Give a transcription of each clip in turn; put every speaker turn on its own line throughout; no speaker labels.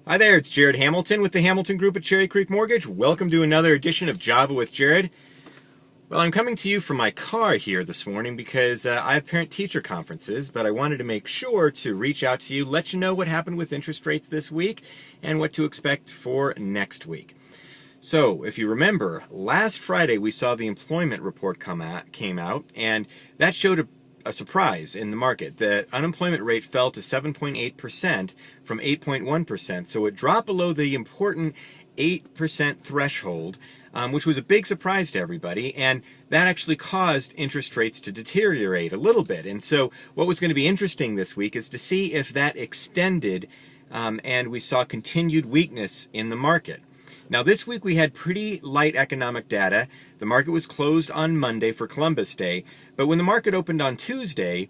Hi there, it's Jared Hamilton with the Hamilton Group at Cherry Creek Mortgage. Welcome to another edition of Java with Jared. Well, I'm coming to you from my car here this morning because I have parent-teacher conferences, but I wanted to make sure to reach out to you, let you know what happened with interest rates this week and what to expect for next week. So, if you remember, last Friday we saw the employment report came out, and that showed a surprise in the market. The unemployment rate fell to 7.8% from 8.1%, so it dropped below the important 8% threshold, which was a big surprise to everybody, and that actually caused interest rates to deteriorate a little bit. And so what was going to be interesting this week is to see if that extended and we saw continued weakness in the market. Now this week we had pretty light economic data. The market was closed on Monday for Columbus Day, but when the market opened on Tuesday,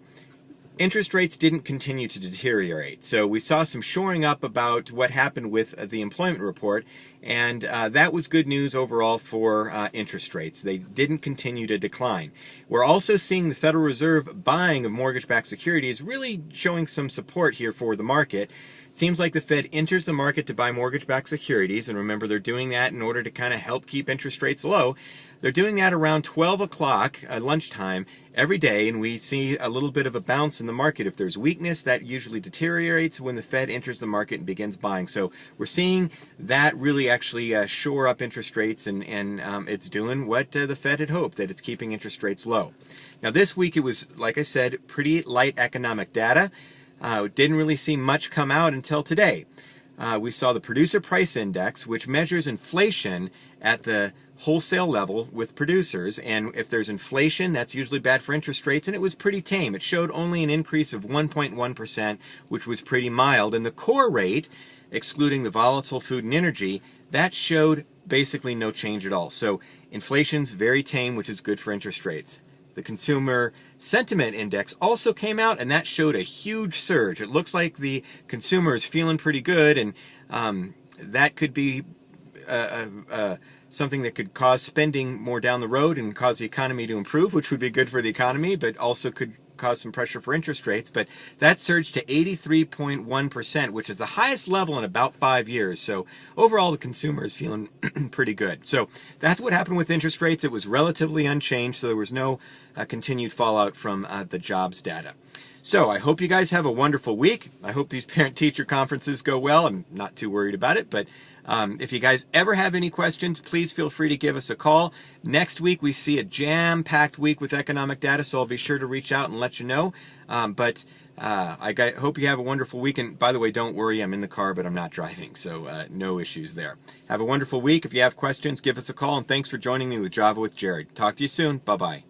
interest rates didn't continue to deteriorate. So we saw some shoring up about what happened with the employment report, and that was good news overall for interest rates. They didn't continue to decline. We're also seeing the Federal Reserve buying of mortgage-backed securities really showing some support here for the market. It seems like the Fed enters the market to buy mortgage-backed securities, and remember they're doing that in order to kind of help keep interest rates low. They're doing that around 12 o'clock at lunchtime every day, and we see a little bit of a bounce in the market. If there's weakness, that usually deteriorates when the Fed enters the market and begins buying. So we're seeing that really actually shore up interest rates, and it's doing what the Fed had hoped, that it's keeping interest rates low. Now this week it was, like I said, pretty light economic data. Didn't really see much come out until today. We saw the Producer Price Index, which measures inflation at the wholesale level with producers, and if there's inflation, that's usually bad for interest rates, and it was pretty tame. It showed only an increase of 1.1%, which was pretty mild, and the core rate, excluding the volatile food and energy, that showed basically no change at all. So inflation's very tame, which is good for interest rates. The Consumer Sentiment Index also came out, and that showed a huge surge. It looks like the consumer is feeling pretty good, and that could be something that could cause spending more down the road and cause the economy to improve, which would be good for the economy, but also could cause some pressure for interest rates. But that surged to 83.1%, which is the highest level in about 5 years. So overall, the consumer is feeling pretty good. So that's what happened with interest rates. It was relatively unchanged, so there was no continued fallout from the jobs data. So I hope you guys have a wonderful week. I hope these parent-teacher conferences go well. I'm not too worried about it, but if you guys ever have any questions, please feel free to give us a call. Next week we see a jam-packed week with economic data, so I'll be sure to reach out and let you know. I hope you have a wonderful week. And by the way, don't worry, I'm in the car, but I'm not driving, so no issues there. Have a wonderful week. If you have questions, give us a call, and thanks for joining me with Java with Jared. Talk to you soon. Bye-bye.